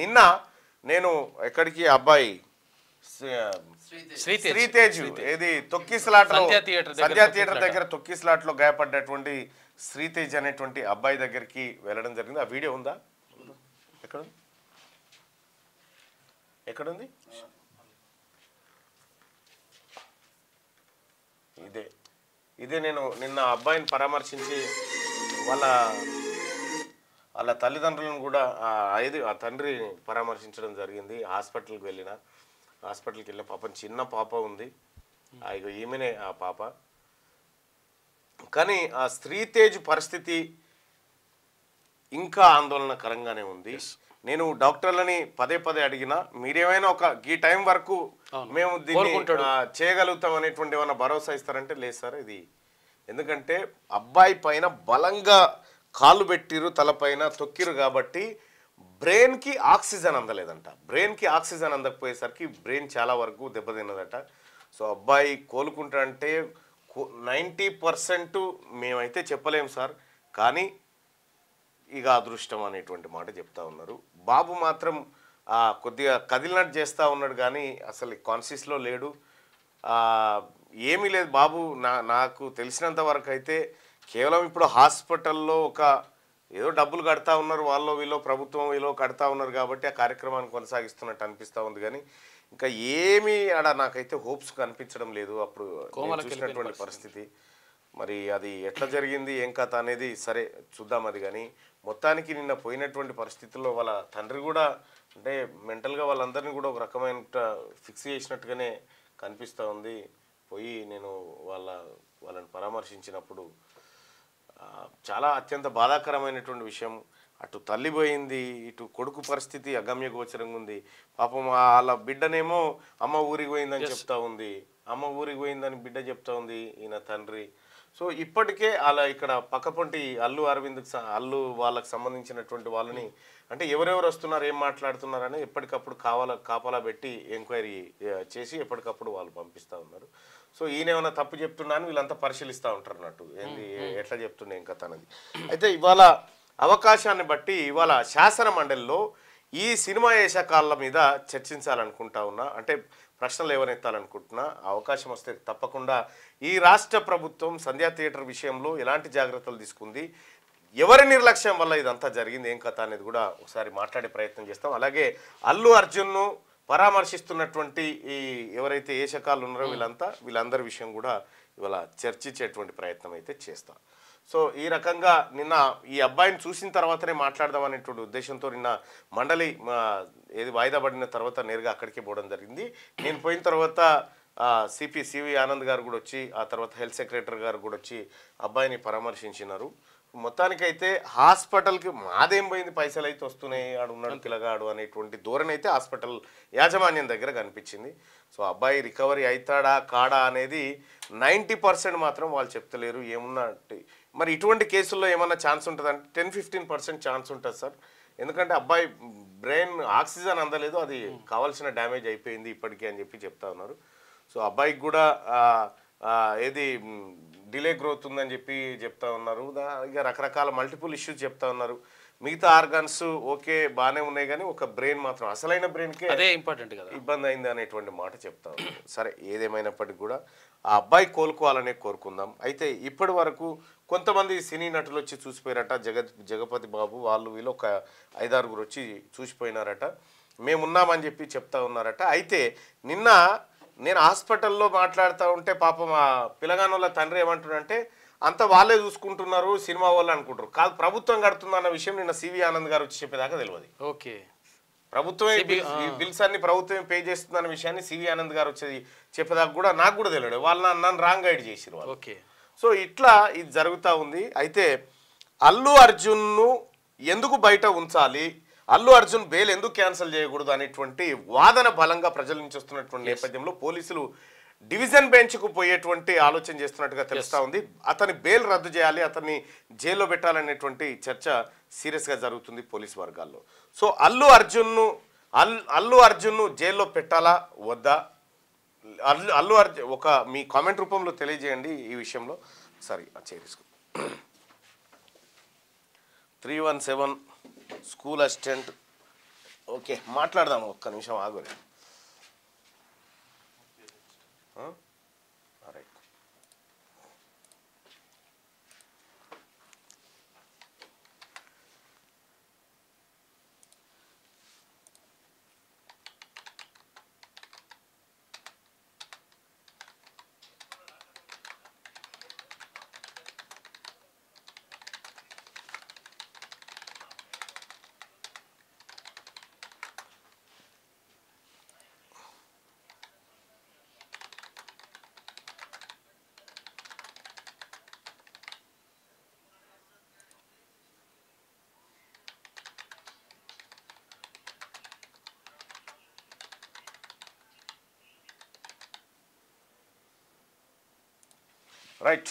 నిన్న నేను ఎక్కడికి అబ్బాయి శ్రీతేజ్ ఏది తొక్కిసలాటలో సంధ్యా థియేటర్ దగ్గర తొక్కిసలాటలో గాయపడ్డటువంటి శ్రీతేజ్ అనేటువంటి అబ్బాయి దగ్గరికి వెళ్ళడం జరిగింది. ఆ వీడియో ఉందా? ఎక్కడుంది? ఇదే నేను నిన్న అబ్బాయిని పరామర్శించి వాళ్ళ తల్లిదండ్రులను కూడా ఆ తండ్రి పరామర్శించడం జరిగింది. హాస్పిటల్కి వెళ్ళిన పాపం చిన్న పాప ఉంది, ఇక ఈమెనే ఆ పాప. కానీ ఆ శ్రీతేజ్ పరిస్థితి ఇంకా ఆందోళనకరంగానే ఉంది. నేను డాక్టర్లని పదే అడిగినా మీరేమైనా ఈ టైం వరకు మేము దీన్ని చేయగలుగుతాం అనేటువంటి ఏమైనా భరోసా ఇస్తారంటే లేదు సార్ ఇది. ఎందుకంటే అబ్బాయి పైన బలంగా కాళ్ళు పెట్టిరు, తలపైన తొక్కిరు కాబట్టి బ్రెయిన్కి ఆక్సిజన్ అందలేదంట. బ్రెయిన్కి ఆక్సిజన్ అందకపోయేసరికి బ్రెయిన్ చాలా వరకు దెబ్బతిన్నదట. సో అబ్బాయి కోలుకుంటారంటే 90% మేమైతే చెప్పలేము సార్, కానీ ఇక అదృష్టం అనేటువంటి మాట చెప్తా ఉన్నారు. బాబు మాత్రం కొద్దిగా కదిలినట్టు చేస్తూ ఉన్నాడు కానీ అసలు కాన్షియస్లో లేడు, ఏమీ లేదు బాబు. నాకు తెలిసినంత వరకు అయితే కేవలం ఇప్పుడు హాస్పిటల్లో ఏదో డబ్బులు కడతా ఉన్నారు, వాళ్ళు వీళ్ళు ప్రభుత్వం వీళ్ళు కడతా ఉన్నారు కాబట్టి ఆ కార్యక్రమాన్ని కొనసాగిస్తున్నట్టు అనిపిస్తూ ఉంది. కానీ ఇంకా ఏమీ నాకైతే హోప్స్ కనిపించడం లేదు అప్పుడు చూసినటువంటి పరిస్థితి. మరి అది ఎట్లా జరిగింది ఏం కథ అనేది సరే చూద్దాం అది. కానీ మొత్తానికి నిన్న పోయినటువంటి పరిస్థితుల్లో వాళ్ళ తండ్రి కూడా అంటే మెంటల్గా వాళ్ళందరినీ కూడా ఒక రకమైన ఫిక్స్ చేసినట్టుగానే కనిపిస్తూ ఉంది. పోయి నేను వాళ్ళని పరామర్శించినప్పుడు చాలా అత్యంత బాధాకరమైనటువంటి విషయం. అటు తల్లి పోయింది, ఇటు కొడుకు పరిస్థితి అగమ్య గోచరంగా ఉంది. పాపం వాళ్ళ బిడ్డనేమో అమ్మ ఊరికి పోయిందని చెప్తా ఉంది, అమ్మ ఊరికి పోయిందని బిడ్డ చెప్తా ఉంది ఈయన తండ్రి. సో ఇప్పటికే అలా ఇక్కడ పక్కపొంటి అల్లు వాళ్ళకి సంబంధించినటువంటి వాళ్ళని అంటే ఎవరెవరు వస్తున్నారు ఏం మాట్లాడుతున్నారని ఎప్పటికప్పుడు కాపలా పెట్టి ఎంక్వైరీ చేసి ఎప్పటికప్పుడు వాళ్ళు పంపిస్తూ ఉన్నారు. సో ఈయన ఏమైనా తప్పు చెప్తున్నా అని వీళ్ళంతా పరిశీలిస్తూ ఉంటారు అన్నట్టు ఏంది ఎట్లా చెప్తుండే ఏం కథ అనేది. అయితే ఇవాళ అవకాశాన్ని బట్టి ఇవాళ శాసన మండలిలో ఈ సినిమా ఏషకాల మీద చర్చించాలనుకుంటా ఉన్నా, అంటే ప్రశ్నలు ఎవరెత్తాలనుకుంటున్నా అవకాశం వస్తే తప్పకుండా ఈ రాష్ట్ర ప్రభుత్వం సంధ్యా థియేటర్ విషయంలో ఎలాంటి జాగ్రత్తలు తీసుకుంది, ఎవరి నిర్లక్ష్యం వల్ల ఇదంతా జరిగింది ఏం కథ అనేది కూడా ఒకసారి మాట్లాడే ప్రయత్నం చేస్తాం. అలాగే అల్లు అర్జున్ను పరామర్శిస్తున్నటువంటి ఈ ఎవరైతే ఏషకాలు ఉన్నారో వీళ్ళందరి విషయం కూడా ఇవాళ చర్చించేటువంటి ప్రయత్నం అయితే చేస్తాం. సో ఈ రకంగా నిన్న ఈ అబ్బాయిని చూసిన తర్వాతనే మాట్లాడదాం అనేటువంటి ఉద్దేశంతో నిన్న మండలి వాయిదా పడిన తర్వాత నేరుగా అక్కడికే పోవడం జరిగింది. నేను పోయిన తర్వాత సివి ఆనంద్ గారు కూడా వచ్చి, ఆ తర్వాత హెల్త్ సెక్రటరీ గారు కూడా వచ్చి అబ్బాయిని పరామర్శించినారు. మొత్తానికైతే హాస్పిటల్కి మాదేం పోయింది, పైసలు అయితే వస్తున్నాయి, ఆడు ఉన్నాడు పిల్లగాడు అనేటువంటి ధోరణి అయితే హాస్పిటల్ యాజమాన్యం దగ్గర కనిపించింది. సో అబ్బాయి రికవరీ అవుతాడా కాడా అనేది 90% మాత్రం వాళ్ళు చెప్తలేరు. ఏమున్నా మరి ఇటువంటి కేసుల్లో ఏమన్నా ఛాన్స్ ఉంటుందంటే 10-15% ఛాన్స్ ఉంటుంది సార్. ఎందుకంటే అబ్బాయి బ్రెయిన్ ఆక్సిజన్ అందలేదు, అది కావాల్సిన డ్యామేజ్ అయిపోయింది ఇప్పటికీ అని చెప్తా ఉన్నారు. సో అబ్బాయికి కూడా ఏది డిలే గ్రోత్ ఉందని చెప్తా ఉన్నారు. ఇక రకరకాల మల్టిపుల్ ఇష్యూస్ చెప్తా ఉన్నారు. మిగతా ఆర్గాన్స్ ఓకే బాగానే ఉన్నాయి కానీ ఒక బ్రెయిన్ మాత్రం అసలైన బ్రెయిన్కే అదే ఇంపార్టెంట్ కదా, ఇబ్బంది అయింది అనేటువంటి మాట చెప్తా ఉన్నారు. సరే ఏదేమైనప్పటికీ కూడా ఆ అబ్బాయి కోలుకోవాలనే కోరుకుందాం. అయితే ఇప్పటి వరకు కొంతమంది సినీ నటులు వచ్చి చూసిపోయారట, జగపతి బాబు వాళ్ళు వీళ్ళు ఒక 5-6 వచ్చి చూసిపోయినారట, మేమున్నామని చెప్తా ఉన్నారట. అయితే నిన్న నేను హాస్పిటల్లో మాట్లాడుతూ ఉంటే పాపం ఆ పిల్లగానోళ్ళ తండ్రి ఏమంటున్నారంటే అంతా వాళ్ళే చూసుకుంటున్నారు సినిమా వాళ్ళు అనుకుంటారు, కాదు ప్రభుత్వం కడుతుందన్న విషయం నిన్న సివి ఆనంద్ గారు వచ్చి చెప్పేదాకా తెలియదు. ఓకే, ప్రభుత్వమే బిల్స్ అన్ని ప్రభుత్వమే పే చేస్తుందన్న విషయాన్ని సివి ఆనంద్ గారు వచ్చి చెప్పేదాకా కూడా నాకు కూడా తెలియదు. వాళ్ళు నన్ను రాంగ్ గైడ్ చేసిరు వాళ్ళు. ఓకే, సో ఇట్లా ఇది జరుగుతూ ఉంది. అయితే అల్లు అర్జున్ను ఎందుకు బయట ఉంచాలి, అల్లు అర్జున్ బెయిల్ ఎందుకు క్యాన్సిల్ చేయకూడదు అనేటువంటి వాదన బలంగా ప్రజల నుంచి వస్తున్నటువంటి నేపథ్యంలో పోలీసులు డివిజన్ బెంచ్కు పోయేటువంటి ఆలోచన చేస్తున్నట్టుగా తెలుస్తూ ఉంది. అతని బెయిల్ రద్దు చేయాలి, అతన్ని జైల్లో పెట్టాలనేటువంటి చర్చ సీరియస్గా జరుగుతుంది పోలీసు వర్గాల్లో. సో అల్లు అర్జున్ను జైల్లో పెట్టాలా వద్దా, అల్లు అర్జున్ మీ కామెంట్ రూపంలో తెలియజేయండి ఈ విషయంలో. సరే చేరేసుకో 317 స్కూల్ అసిస్టెంట్ ఓకే మాట్లాడదాం, ఒక్క నిమిషం ఆగు. Right. Right.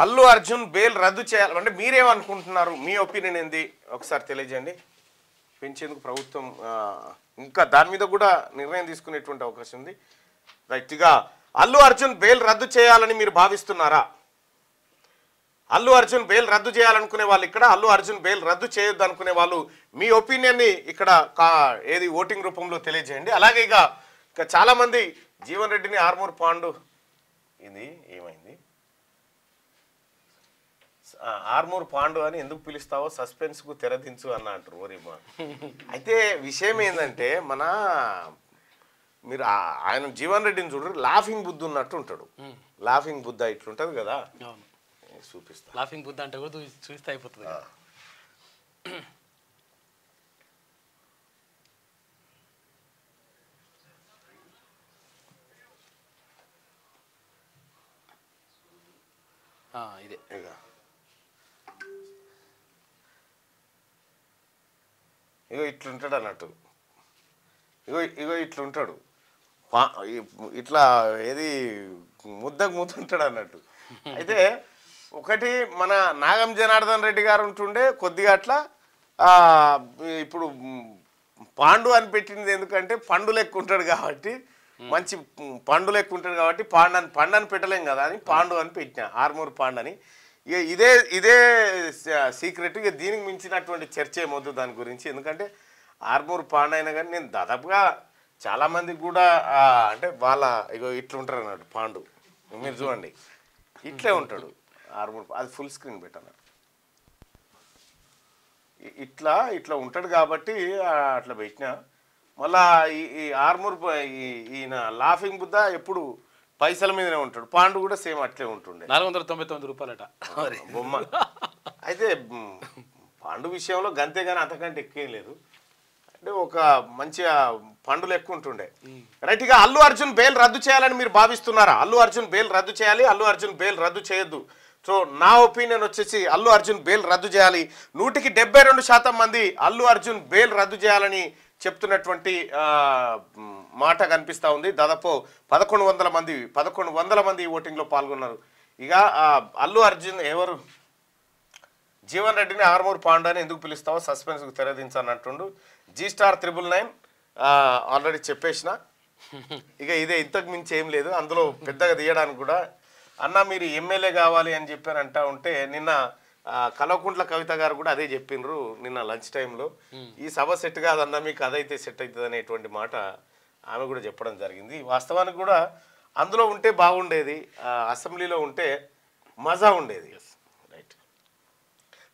Allu Arjun bail రద్దు చేయాలి అంటే మీరేమనుకుంటున్నారు, మీ ఒపీనియన్ ఏంది ఒకసారి తెలియజేయండి. పెంచేందుకు ప్రభుత్వం ఇంకా దాని మీద కూడా నిర్ణయం తీసుకునేటువంటి అవకాశం ఉంది. రైట్. ఇక అల్లు అర్జున్ బెయిల్ రద్దు చేయాలని మీరు భావిస్తున్నారా? అల్లు అర్జున్ బెయిల్ రద్దు చేయాలనుకునే వాళ్ళు ఇక్కడ, అల్లు అర్జున్ బెయిల్ రద్దు చేయొద్దు అనుకునే వాళ్ళు మీ ఒపీనియన్ని ఇక్కడ ఏది ఓటింగ్ రూపంలో తెలియజేయండి. అలాగే ఇక చాలామంది జీవన్ రెడ్డిని ఆర్మూర్ పాండు ఇది ఏమైంది ఆర్మూర్ పాండు అని ఎందుకు పిలుస్తావో సస్పెన్స్కు తెరదించు అన్న అంటారు ఓరిమా. అయితే విషయం ఏంటంటే మీరు ఆయన జీవన్ రెడ్డిని చూడరు, లాఫింగ్ బుద్ధ ఉన్నట్టు ఉంటాడు. లాఫింగ్ బుద్ధ ఇట్లుంటది కదా, చూపిస్తా. లాఫింగ్ బుద్ధ అంటే కూడా చూస్తే అయిపోతుంది. ఇదే ఇగో ఇట్లుంటాడు అన్నట్టు, ఇగో ఇట్లుంటాడు, ఇట్లా ఏది ముద్దకు ముద్దుంటాడు అన్నట్టు. అయితే ఒకటి మన నాగం జనార్దన్ రెడ్డి గారు ఉంటుండే కొద్దిగా అట్లా, ఇప్పుడు పాండు అని పెట్టింది ఎందుకంటే పండు లెక్క ఉంటాడు కాబట్టి, మంచి పండు లెక్క ఉంటాడు కాబట్టి పండని పెట్టలేం కదా అని పాండు అని పెట్టినా, ఆర్మూర్ పాండు అని. ఇక ఇదే సీక్రెట్. ఇక దీనికి మించినటువంటి చర్చ ఏమొద్దు దాని గురించి, ఎందుకంటే ఆర్మూర్ పాండు అయినా కానీ నేను దాదాపుగా చాలామందికి కూడా అంటే వాళ్ళ ఇగో ఇట్లుంటారు అన్నట్టు పాండు. మీరు చూడండి ఇట్లే ఉంటాడు ఆర్మూర్, అది ఫుల్ స్క్రీన్ పెట్టాను. ఇట్లా ఉంటాడు కాబట్టి అట్లా పెట్టినా. మళ్ళా ఈ ఆర్మూర్ ఈయన లాఫింగ్ బుద్ధ ఎప్పుడు పైసల మీదనే ఉంటాడు, పాండు కూడా సేమ్ అట్లే ఉంటుండే. 499 రూపాయలట బొమ్మ. అయితే పాండు విషయంలో గంతే కానీ అంతకంటే ఎక్కువ లేదు, అంటే ఒక మంచిగా పండులు ఎక్కువ ఉంటుండే. రైట్. ఇక అల్లు అర్జున్ బెయిల్ రద్దు చేయాలని మీరు భావిస్తున్నారా? అల్లు అర్జున్ బెయిల్ రద్దు చేయాలి, అల్లు అర్జున్ బెయిల్ రద్దు చేయొద్దు. సో నా ఒపీనియన్ వచ్చేసి అల్లు అర్జున్ బెయిల్ రద్దు చేయాలి. 172% మంది అల్లు అర్జున్ బెయిల్ రద్దు చేయాలని చెప్తున్నటువంటి మాట కనిపిస్తూ ఉంది. దాదాపు 1100 మంది ఓటింగ్లో పాల్గొన్నారు. ఇక అల్లు అర్జున్ ఎవరు జీవన్ రెడ్డిని ఆర్మూర్ పాండు అని ఎందుకు పిలుస్తావో సస్పెన్స్కు తెరదించానంటుండు. G*999 ఆల్రెడీ చెప్పేసిన. ఇక ఇదే, ఇంతకు మించి ఏం లేదు అందులో పెద్దగా తీయడానికి కూడా. అన్న మీరు ఎమ్మెల్యే కావాలి అని చెప్పారు అంటా ఉంటే నిన్న కల్వకుంట్ల కవిత గారు కూడా అదే చెప్పిండ్రు నిన్న లంచ్ టైంలో. ఈ సభ సెట్ కాదన్నా మీకు అదైతే సెట్ అవుతుంది అనేటువంటి మాట ఆమె కూడా చెప్పడం జరిగింది. వాస్తవానికి కూడా అందులో ఉంటే బాగుండేది, అసెంబ్లీలో ఉంటే మజా ఉండేది. రైట్.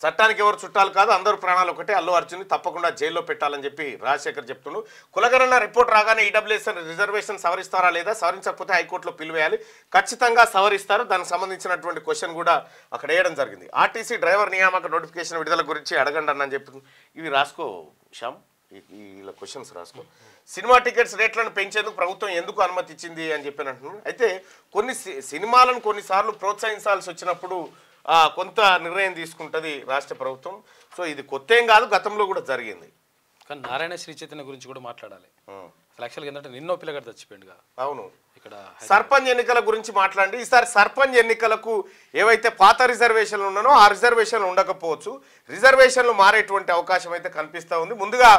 చట్టానికి ఎవరు చుట్టాలు కాదు, అందరూ ప్రాణాలు ఒకటే. అల్లు అర్జున్ని తప్పకుండా జైల్లో పెట్టాలని చెప్పి రాజశేఖర్ చెప్తుండు. కులగణన రిపోర్ట్ రాగానే ఈడబ్ల్యూఎస్ రిజర్వేషన్ సవరిస్తారా లేదా, సవరించకపోతే హైకోర్టులో పిలువేయాలి, ఖచ్చితంగా సవరిస్తారు. దానికి సంబంధించినటువంటి క్వశ్చన్ కూడా అక్కడ వేయడం జరిగింది. ఆర్టీసీ డ్రైవర్ నియామక నోటిఫికేషన్ విడుదల గురించి అడగండి అని చెప్పి ఇవి రాసుకో శ్యామ్, ఇలా క్వశ్చన్స్ రాసుకో. సినిమా టికెట్స్ రేట్లను పెంచేందుకు ప్రభుత్వం ఎందుకు అనుమతి ఇచ్చింది అని చెప్పి అంటున్నాను. అయితే కొన్ని సినిమాలను కొన్నిసార్లు ప్రోత్సహించాల్సి వచ్చినప్పుడు కొంత నిర్ణయం తీసుకుంటుంది రాష్ట్ర ప్రభుత్వం. సో ఇది కొత్త ఏం కాదు, గతంలో కూడా జరిగింది. కానీ నారాయణ శ్రీ చైతన్య గురించి కూడా మాట్లాడాలి. యాక్చువల్గా ఏంటంటే నిన్నో పిల్లగాడు చచ్చిపోయింది కదా. అవును. ఇక్కడ సర్పంచ్ ఎన్నికల గురించి మాట్లాడండి. ఈసారి సర్పంచ్ ఎన్నికలకు ఏవైతే పాత రిజర్వేషన్లు ఉన్నానో ఆ రిజర్వేషన్లు ఉండకపోవచ్చు, రిజర్వేషన్లు మారేటువంటి అవకాశం అయితే కనిపిస్తూ ఉంది. ముందుగా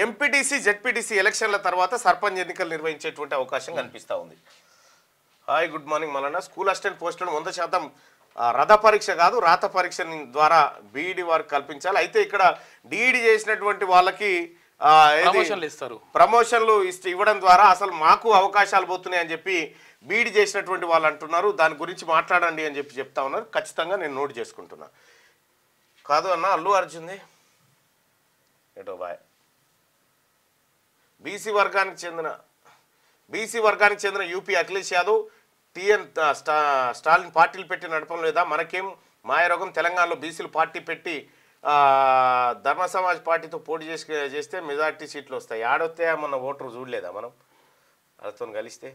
ఎంపీటీసీ జెడ్పీటీసీ ఎలక్షన్ల తర్వాత సర్పంచ్ ఎన్నికలు నిర్వహించేటువంటి అవకాశం కనిపిస్తూ ఉంది. Hi, good morning Mallanna. School assistant పోస్టులను 100% రథ పరీక్ష కాదు, రాత పరీక్ష ద్వారా బీఈడి వారికి కల్పించాలి. అయితే ఇక్కడ డిఈడి చేసినటువంటి వాళ్ళకి ప్రమోషన్లు ఇస్తారు. ప్రమోషన్లు ఇవ్వడం ద్వారా అసలు మాకు అవకాశాలు పోతున్నాయి అని చెప్పి బీడ్ చేసినటువంటి వాళ్ళు అంటున్నారు. దాని గురించి మాట్లాడండి అని చెప్పి చెప్తా ఉన్నారు. ఖచ్చితంగా నేను నోట్ చేసుకుంటున్నా. కాదు అన్న, అల్లు అర్జున్ది ఏటో బాయ్ బీసీ వర్గానికి చెందిన యూపీ అఖిలేష్ యాదవ్ టీఎన్ స్టాలిన్ పార్టీలు పెట్టి నడపడం లేదా, మనకేం మాయరోగం, తెలంగాణలో బీసీలు పార్టీ పెట్టి ధర్మ సమాజ్ పార్టీతో పోటీ చేస్తే మెజార్టీ సీట్లు వస్తాయి. ఆడొస్తే మన ఓటరు చూడలేదా మనం వాళ్ళతో కలిస్తే.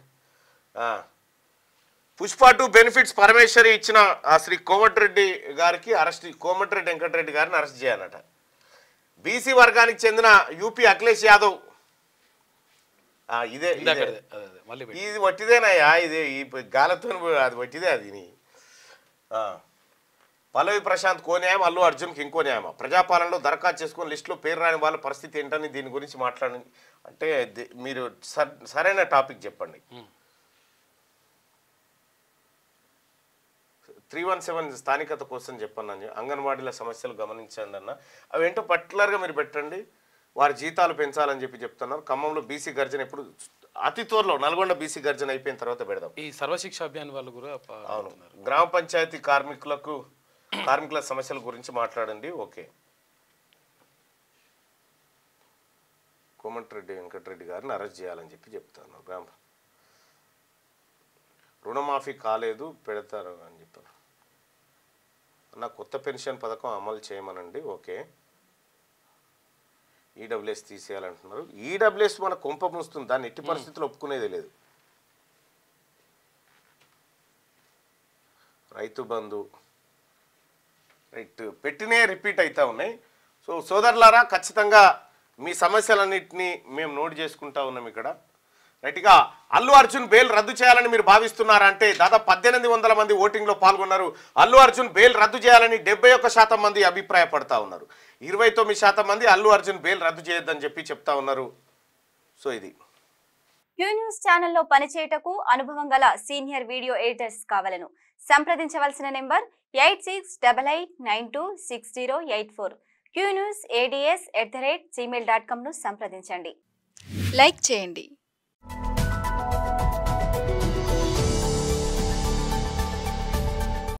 పుష్ప 2 బెనిఫిట్స్ పరమేశ్వరి ఇచ్చిన శ్రీ కోమటిరెడ్డి గారికి అరెస్ట్, కోమటిరెడ్డి వెంకటరెడ్డి గారిని అరెస్ట్ చేయాలట. బీసీ వర్గానికి చెందిన యూపీ అఖిలేష్ యాదవ్ ఇది వట్టిదేనయ్యా, ఇది ఈ గాలతో అది వట్టిదే. అది పల్లవి ప్రశాంత్ కో న్యాయం, అల్లు అర్జున్కి ఇంకో న్యాయమా? ప్రజాపాలనలో దరఖాస్తు చేసుకుని లిస్టులో పేరు రాని వాళ్ళ పరిస్థితి ఏంటని దీని గురించి మాట్లాడండి అంటే మీరు సరైన టాపిక్ చెప్పండి. 317 స్థానికత కోసం చెప్పండి. అంగన్వాడీల సమస్యలు గమనించండి అన్న. అవేంటో పర్టికులర్గా మీరు పెట్టండి. వారి జీతాలు పెంచాలని చెప్పి చెప్తున్నారు. ఖమ్మంలో బీసీ గర్జన ఇప్పుడు అతి త్వరలో, నల్గొండ బీసీ గర్జన అయిపోయిన తర్వాత పెడదాం. ఈ సర్వశిక్ష అభియాన్ వాళ్ళు కూడా అవును, గ్రామ పంచాయతీ కార్మికుల సమస్యల గురించి మాట్లాడండి. ఓకే, కోమటిరెడ్డి వెంకటరెడ్డి గారిని అరెస్ట్ చేయాలని చెప్పి చెప్తాను. రుణమాఫీ కాలేదు, పెడతారు అని చెప్పారు అన్న. కొత్త పెన్షన్ పథకం అమలు చేయమనండి. Okay, EWS తీసేయాలంటున్నారు. ఈడబ్ల్యూఎస్ మన కొంప ముస్తుంది, దాన్ని ఎట్టి పరిస్థితుల్లో ఒప్పుకునేది లేదు. రైతు బంధు రైట్ పెట్టినే రిపీట్ అవుతూ ఉన్నాయి. సో సోదరులారా, ఖచ్చితంగా మీ సమస్యలన్నింటినీ మేము నోట్ చేసుకుంటా ఉన్నాం ఇక్కడ. రైట్గా అల్లు అర్జున్ బెయిల్ రద్దు చేయాలని మీరు భావిస్తున్నారా అంటే దాదాపు 1800 మంది ఓటింగ్లో పాల్గొన్నారు. అల్లు అర్జున్ బెయిల్ రద్దు చేయాలని 71% మంది అభిప్రాయపడతా ఉన్నారు. 29% మంది అల్లు అర్జున్ బెయిల్ రద్దు చేయొద్దని చెప్పి చెప్తా ఉన్నారు. సో ఇది క్యూ న్యూస్ ఛానల్లో పనిచేయటకు అనుభవం గల సీనియర్ వీడియో ఎడిటర్స్ కావాలను సంప్రదించవలసిన నెంబర్ 8688926084. qnews@gmail.com ను సంప్రదించండి. లైక్ చేయండి.